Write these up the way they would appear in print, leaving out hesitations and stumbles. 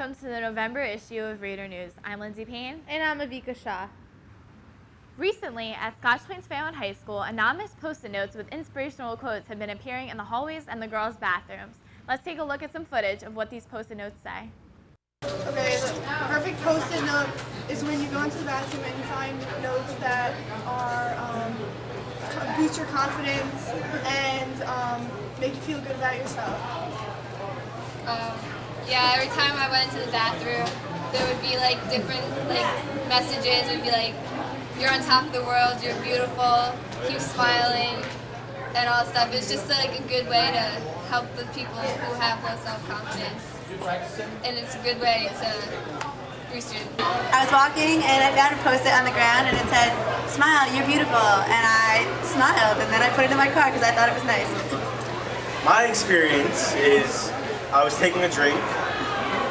welcome to the November issue of Reader News. I'm Lindsay Payne. And I'm Avika Shah. Recently, at Scotch Plains High School, anonymous post-it notes with inspirational quotes have been appearing in the hallways and the girls' bathrooms. Let's take a look at some footage of what these post-it notes say. Okay, the perfect post-it note is when you go into the bathroom and you find notes that are boost your confidence and make you feel good about yourself. Yeah, every time I went into the bathroom, there would be like different messages. It would be like, "You're on top of the world. You're beautiful. Keep smiling," and all that stuff. It's just like a good way to help the people who have low self-confidence, and it's a good way to boost your. I was walking and I found a post-it on the ground and it said, "Smile, you're beautiful," and I smiled and then I put it in my car because I thought it was nice. My experience is I was taking a drink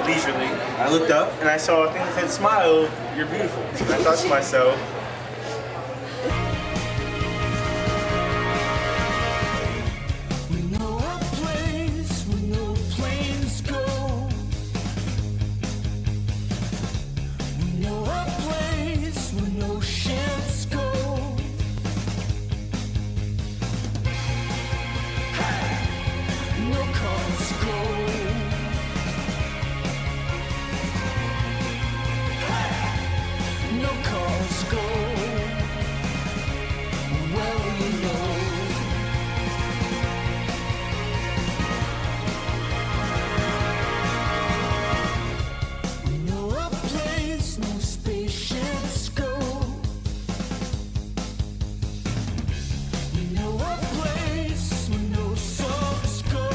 leisurely. I looked up and I saw a thing that said, "Smile, you're beautiful." And I thought to myself, we know a place where no planes go. We know a place where no ships go. Hey! No cars go. Hey! No cars go. Well, you know. We know a place no spaceships go. We know a place where no subs go.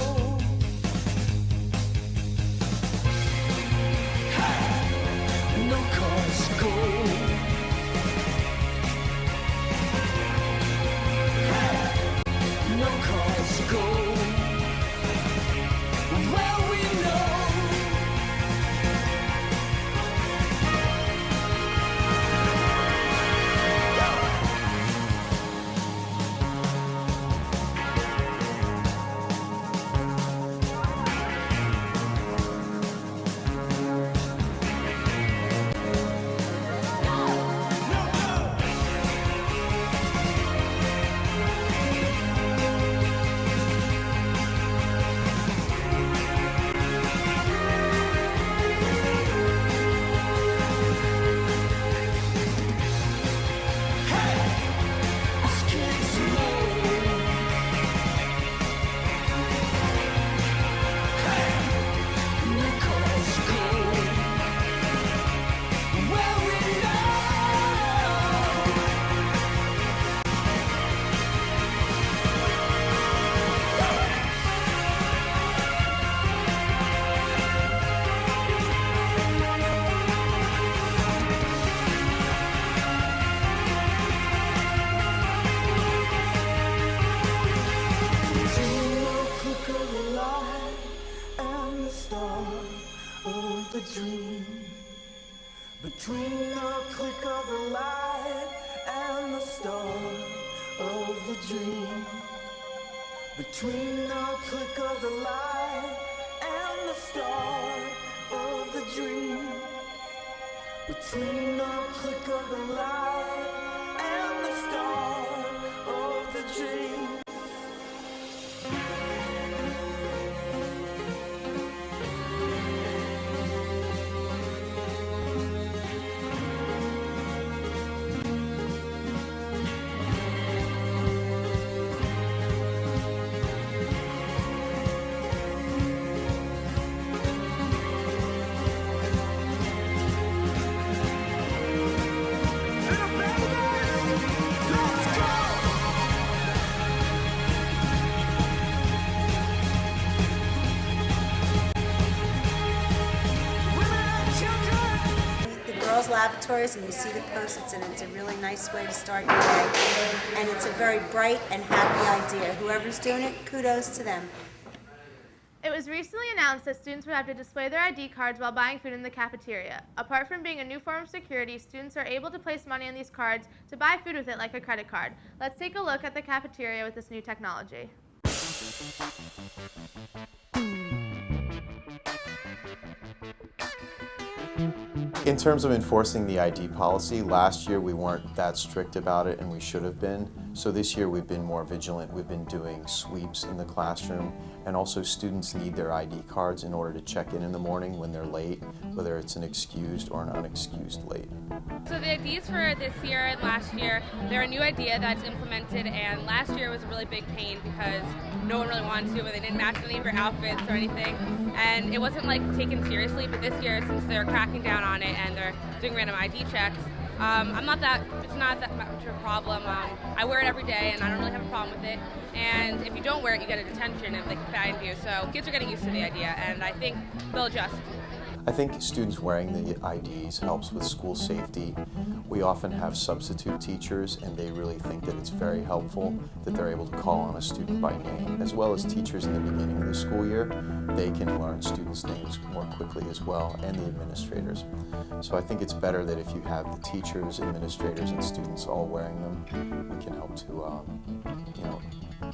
Hey! No cars go. Hey! No cars go. Well, we know. Us kids know. Hey, no cars go. Well, we know. Between the click of the light and the start of the dream. Between the click of the light and the start of the dream. Between the click of the light and the start of the dream. Between the click of the light and the start of the dream. The girls' lavatories and you see the post-its and it's a really nice way to start your day. And it's a very bright and happy idea. Whoever's doing it, kudos to them. It was recently announced that students would have to display their ID cards while buying food in the cafeteria. Apart from being a new form of security, students are able to place money on these cards to buy food with it like a credit card. Let's take a look at the cafeteria with this new technology. In terms of enforcing the ID policy, last year we weren't that strict about it, and we should have been. So this year we've been more vigilant. We've been doing sweeps in the classroom, and also students need their ID cards in order to check in the morning when they're late, whether it's an excused or an unexcused late. So the IDs for this year and last year, they're a new idea that's implemented, and last year was a really big pain because no one really wanted to, and they didn't match any of your outfits or anything, and it wasn't like taken seriously. But this year, since they're cracking down on it and they're doing random ID checks, it's not that much of a problem. I wear it every day and I don't really have a problem with it. And if you don't wear it, you get a detention if they can find you. So kids are getting used to the idea, and I think they'll adjust. I think students wearing the IDs helps with school safety. We often have substitute teachers, and they really think that it's very helpful that they're able to call on a student by name, as well as teachers in the beginning of the school year. They can learn students' names more quickly as well, and the administrators. So I think it's better that if you have the teachers, administrators, and students all wearing them, we can help to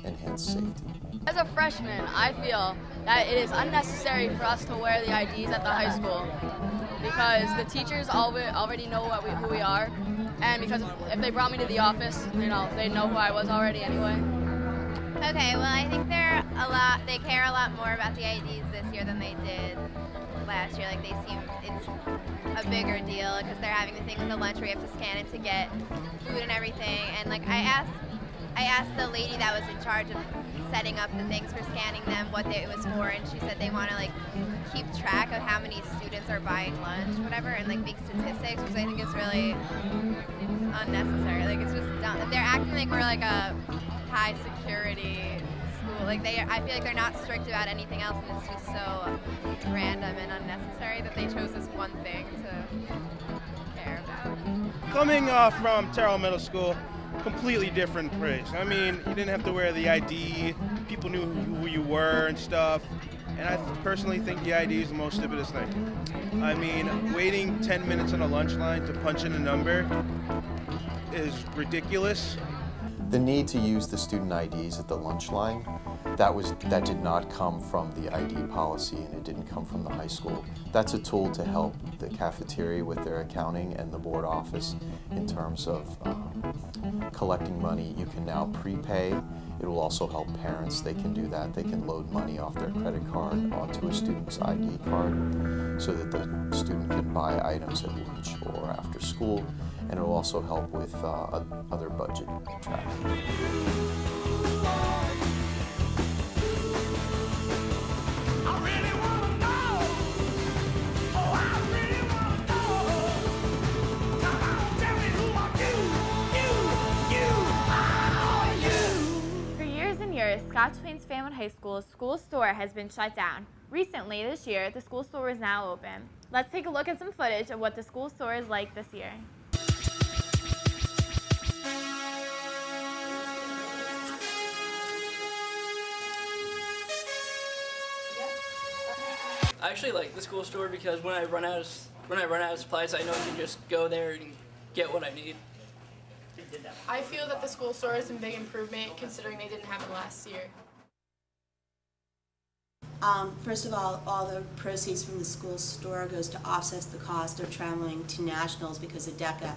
enhance safety. As a freshman, I feel that it is unnecessary for us to wear the IDs at the high school because the teachers already know who we are, and because if they brought me to the office, they know who I was already anyway. Okay, well, I think they care a lot more about the IDs this year than they did last year. Like, it's a bigger deal because they're having the thing with the lunch where you have to scan it to get food and everything. And like, I asked the lady that was in charge of setting up the things for scanning them what it was for, and she said they want to like keep track of how many students are buying lunch, whatever, and like make statistics, which I think is really unnecessary. Like, it's just dumb. They're acting like we're like a high security school. Like, I feel like they're not strict about anything else, and it's just so random and unnecessary that they chose this one thing to care about. Coming from Terrell Middle School, completely different place. I mean, you didn't have to wear the ID. People knew who you were and stuff. And I personally think the ID is the most stupidest thing. I mean, waiting 10 minutes on a lunch line to punch in a number is ridiculous. The need to use the student IDs at the lunch line, that did not come from the ID policy, and it didn't come from the high school. That's a tool to help the cafeteria with their accounting and the board office in terms of collecting money. You can now prepay. It will also help parents. They can do that. They can load money off their credit card onto a student's ID card so that the student can buy items at lunch or after school. And it will also help with other budget tracking. Scotch Plains Family High School's school store has been shut down. Recently, this year, the school store is now open. Let's take a look at some footage of what the school store is like this year. I actually like the school store because when I run out of supplies, I know I can just go there and get what I need. I feel that the school store is a big improvement considering they didn't have it last year. First of all the proceeds from the school store goes to offset the cost of traveling to nationals because of DECA.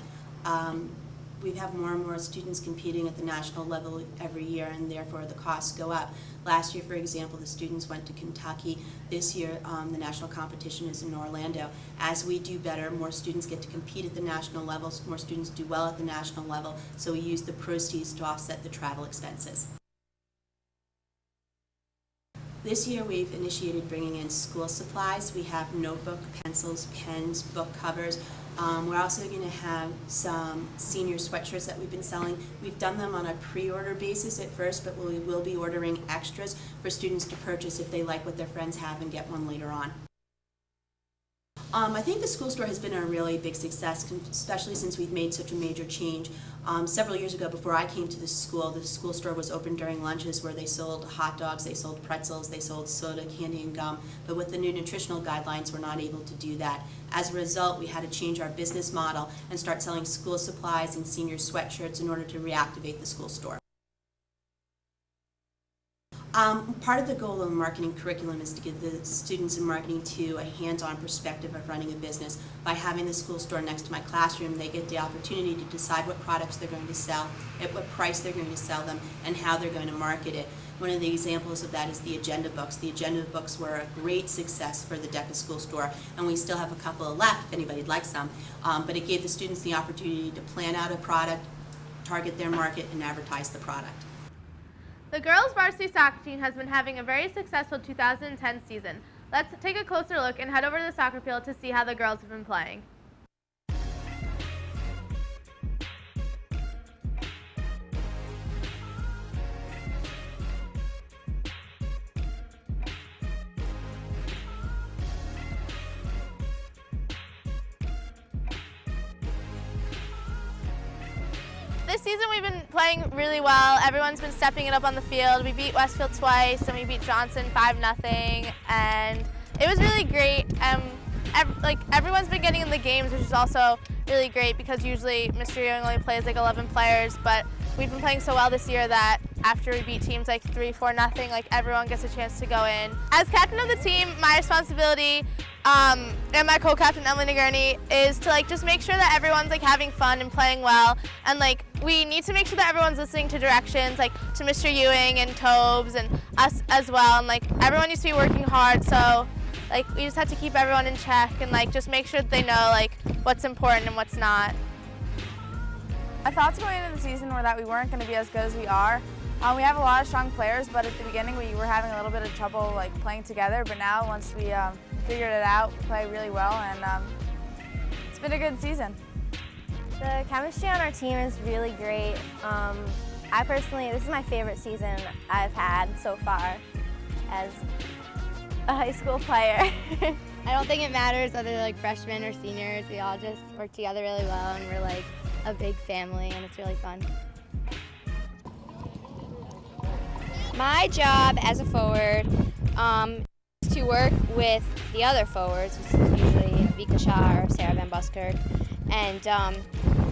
We have more and more students competing at the national level every year, and therefore the costs go up. Last year, for example, the students went to Kentucky. This year, the national competition is in Orlando. As we do better, more students get to compete at the national level, more students do well at the national level, so we use the proceeds to offset the travel expenses. This year we've initiated bringing in school supplies. We have notebook, pencils, pens, book covers. We're also going to have some senior sweatshirts that we've been selling. We've done them on a pre-order basis at first, but we will be ordering extras for students to purchase if they like what their friends have and get one later on. I think the school store has been a really big success, especially since we've made such a major change. Several years ago, before I came to the school store was open during lunches where they sold hot dogs, they sold pretzels, they sold soda, candy, and gum. But with the new nutritional guidelines, we're not able to do that. As a result, we had to change our business model and start selling school supplies and senior sweatshirts in order to reactivate the school store. Part of the goal of the marketing curriculum is to give the students in marketing too a hands-on perspective of running a business. By having the school store next to my classroom, they get the opportunity to decide what products they're going to sell, at what price they're going to sell them, and how they're going to market it. One of the examples of that is the agenda books. The agenda books were a great success for the DECA school store, and we still have a couple left if anybody'd like some. But it gave the students the opportunity to plan out a product, target their market, and advertise the product. The girls' varsity soccer team has been having a very successful 2010 season. Let's take a closer look and head over to the soccer field to see how the girls have been playing. This season we've been playing really well. Everyone's been stepping it up on the field. We beat Westfield twice and we beat Johnson 5-0, and it was really great. Everyone's been getting in the games, which is also really great because usually Mr. Ewing only plays like 11 players, but we've been playing so well this year that after we beat teams like 3-4-0, like everyone gets a chance to go in. As captain of the team, my responsibility and my co-captain Emily Nagurney is to just make sure that everyone's having fun and playing well, and we need to make sure that everyone's listening to directions to Mr. Ewing and Tobes and us as well, and everyone needs to be working hard, so we just have to keep everyone in check and just make sure that they know what's important and what's not. My thoughts going into the season were that we weren't going to be as good as we are. We have a lot of strong players, but at the beginning we were having a little bit of trouble playing together, but now once we figured it out, we play really well, and it's been a good season. The chemistry on our team is really great. I personally, this is my favorite season I've had so far as a high school player. I don't think it matters whether they're freshmen or seniors. We all just work together really well, and we're a big family, and it's really fun. My job as a forward is to work with the other forwards, which is usually Vika Shah or Sarah Van Buskirk, and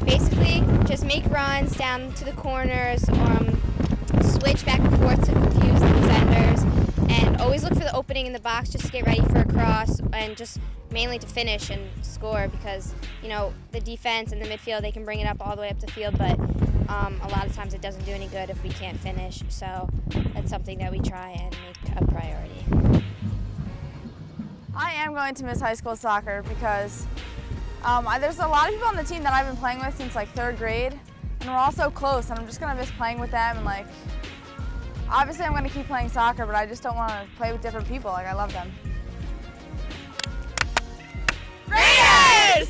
basically just make runs down to the corners, switch back and forth to confuse the defenders, and always look for the opening in the box just to get ready for a cross, and just mainly to finish and score, because the defense and the midfield, they can bring it up all the way up the field, but a lot of times it doesn't do any good if we can't finish, so that's something that we try and make a priority. I am going to miss high school soccer because there's a lot of people on the team that I've been playing with since 3rd grade, and we're all so close, and I'm just going to miss playing with them, and obviously I'm going to keep playing soccer, but I just don't want to play with different people. I love them. Raiders!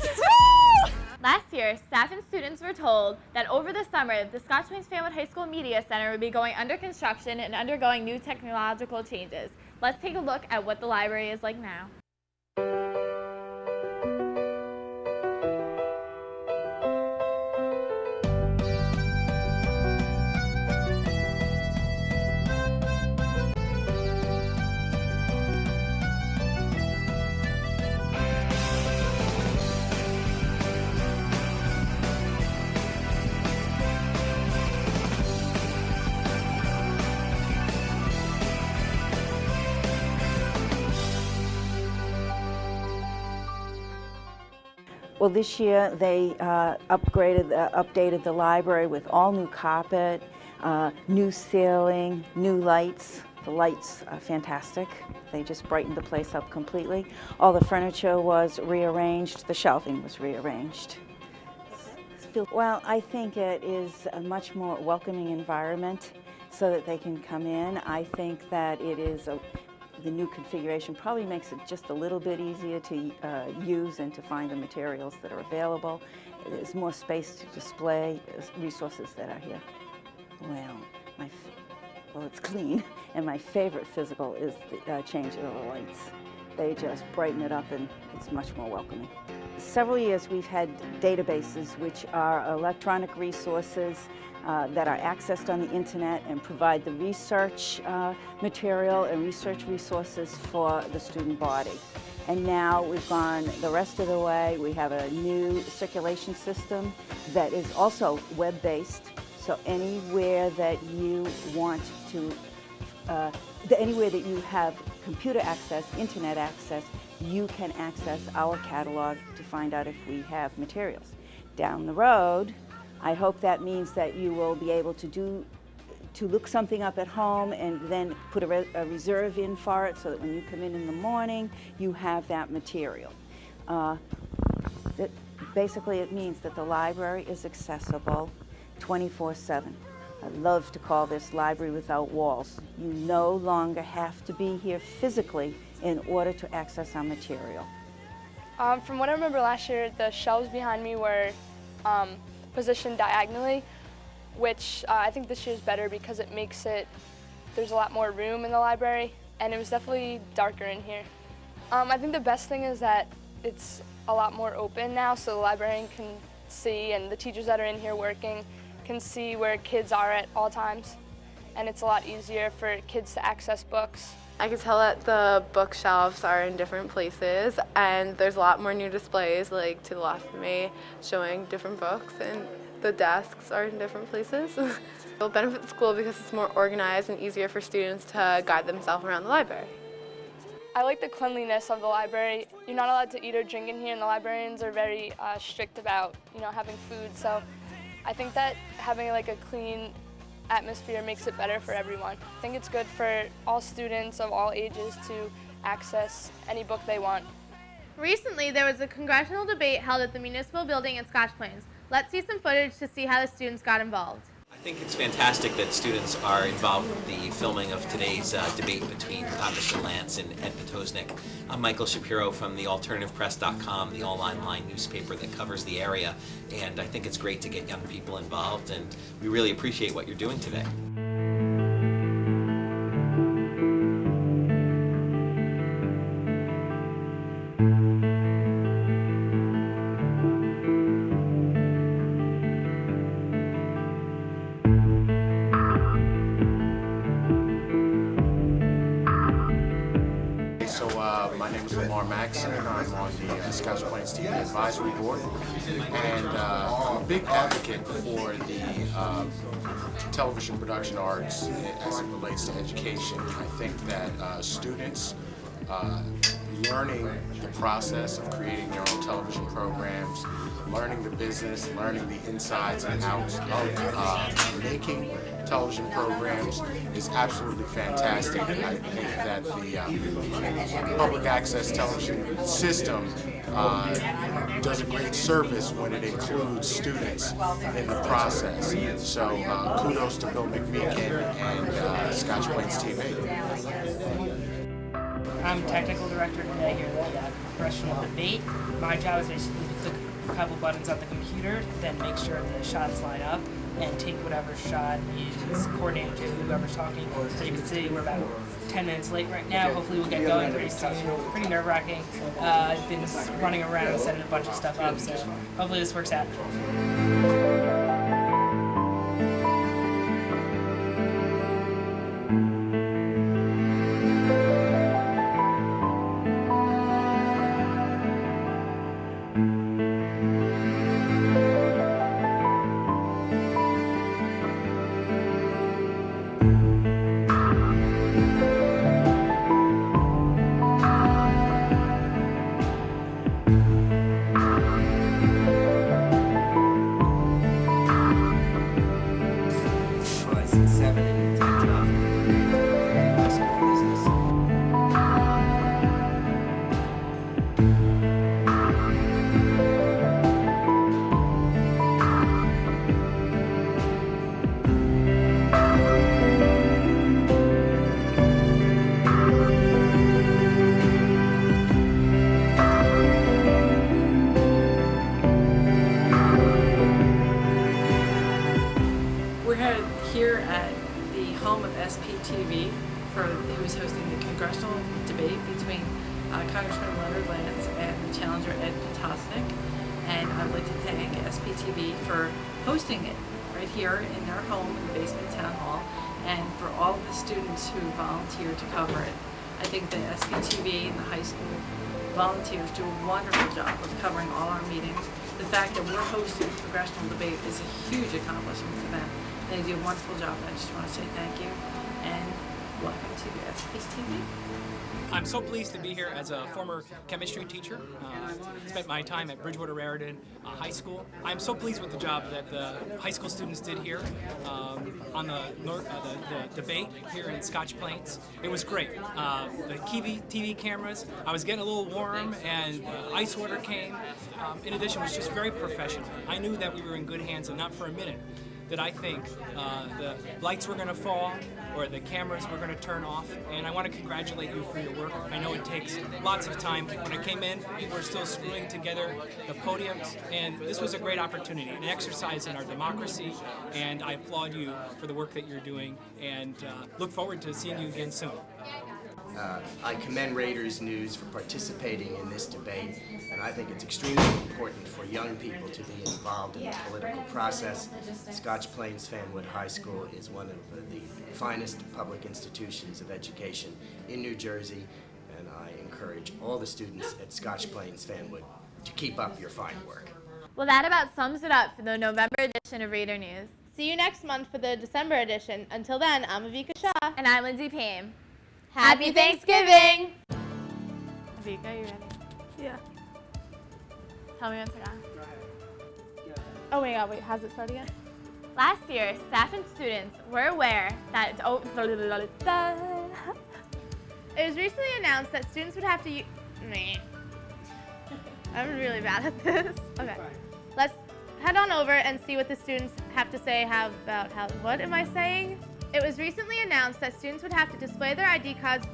Last year, staff and students were told that over the summer, the Scotch Plains High School Media Center would be going under construction and undergoing new technological changes. Let's take a look at what the library is like now. Well, this year they updated the library with all new carpet, new ceiling, new lights. The lights are fantastic. They just brightened the place up completely. All the furniture was rearranged. The shelving was rearranged. Well, I think it is a much more welcoming environment so that they can come in. I think that it is the new configuration probably makes it just a little bit easier to use and to find the materials that are available. There's more space to display resources that are here. Well, it's clean, and my favorite physical is the change of the lights. They just brighten it up, and it's much more welcoming. Several years we've had databases, which are electronic resources that are accessed on the internet and provide the research material and research resources for the student body. And now we've gone the rest of the way. We have a new circulation system that is also web-based. So anywhere that you want to anywhere that you have computer access, internet access, you can access our catalog to find out if we have materials. Down the road, I hope that means that you will be able to look something up at home and then put a reserve in for it so that when you come in the morning, you have that material. Basically, it means that the library is accessible 24/7. I love to call this library without walls. You no longer have to be here physically in order to access our material. From what I remember last year, the shelves behind me were positioned diagonally, which I think this year is better because it makes there's a lot more room in the library, and it was definitely darker in here. I think the best thing is that it's a lot more open now, so the librarian can see, and the teachers that are in here working can see where kids are at all times, and it's a lot easier for kids to access books. I can tell that the bookshelves are in different places, and there's a lot more new displays like to the left of me showing different books, and the desks are in different places. It'll benefit the school because it's more organized and easier for students to guide themselves around the library. I like the cleanliness of the library. You're not allowed to eat or drink in here, and the librarians are very strict about having food. So I think that having like a clean atmosphere makes it better for everyone. I think it's good for all students of all ages to access any book they want. Recently, there was a congressional debate held at the municipal building in Scotch Plains. Let's see some footage to see how the students got involved. I think it's fantastic that students are involved with the filming of today's debate between Congressman Lance and Ed Potosnik. I'm Michael Shapiro from the AlternativePress.com, the all-online newspaper that covers the area, and I think it's great to get young people involved, and we really appreciate what you're doing today. My name is Lamar Maxson, and I'm on the Scotch Plains TV Advisory Board. And I'm a big advocate for the television production arts as it relates to education. I think that students learning the process of creating their own television programs, learning the business, learning the insides and outs of making television programs is absolutely fantastic. I think that the public access television system does a great service when it includes students in the process. So kudos to Bill McMeekin and Scotch Plains TV. I'm technical director today here at the congressional debate. My job is basically to click a couple buttons on the computer, then make sure the shots line up, and take whatever shot is coordinated to whoever's talking. As you can see, we're about 10 minutes late right now. Hopefully we'll get going pretty soon. Pretty nerve-wracking. I've been running around setting a bunch of stuff up, so hopefully this works out. Here at the home of SPTV, who is hosting the congressional debate between Congressman Leonard Lance and the challenger Ed Potosnik. And I'd like to thank SPTV for hosting it right here in their home in the basement town hall, and for all of the students who volunteered to cover it. I think that SPTV and the high school volunteers do a wonderful job of covering all our meetings. The fact that we're hosting a congressional debate is a huge accomplishment for them. They do a wonderful job. I just want to say thank you, and Welcome to SPTV. I'm so pleased to be here as a former chemistry teacher. Spent my time at Bridgewater Raritan High School. I'm so pleased with the job that the high school students did here on the debate here in Scotch Plains. It was great. The TV cameras, I was getting a little warm, and ice water came. In addition, it was just very professional. I knew that we were in good hands, and not for a minute that I think the lights were going to fall or the cameras were going to turn off, and I want to congratulate you for your work. I know it takes lots of time. When I came in, people were still screwing together the podiums, and this was a great opportunity, an exercise in our democracy, and I applaud you for the work that you're doing, and look forward to seeing you again soon. I commend Raiders News for participating in this debate, and I think it's extremely important for young people to be involved in the political process. Scotch Plains Fanwood High School is one of the finest public institutions of education in New Jersey, and I encourage all the students at Scotch Plains Fanwood to keep up your fine work. Well, that about sums it up for the November edition of Raider News. See you next month for the December edition. Until then, I'm Avika Shah. And I'm Lindsay Payne. Happy Thanksgiving! Avika, you ready? Yeah. Tell me when to go. Oh my god, wait, how's it start again? Last year, staff and students were aware that it was recently announced that students would have to use... I'm really bad at this. Okay. Let's head on over and see what the students have to say about how... What am I saying? It was recently announced that students would have to display their ID cards...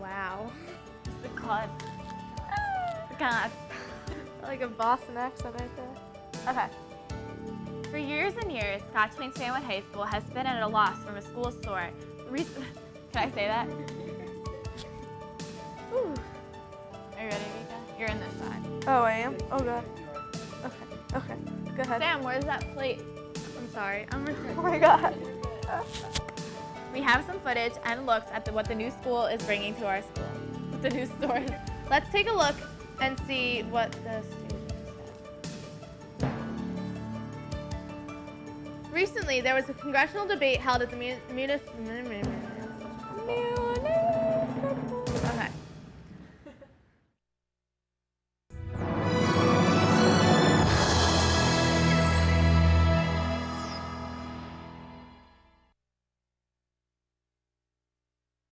Wow. The cards. The cards. Like a Boston accent right there. Okay. For years and years, Scotch Plains Fanwood High School has been at a loss from a school store. Can I say that? Ooh. Are you ready, Mika? You're in this side. Oh, I am? Oh, God. Okay. Go ahead. Sam, where's that plate? I'm sorry. Oh, my God. We have some footage and looks at what the new school is bringing to our school. The new stores. Let's take a look and see what the students said. Recently, there was a congressional debate held at the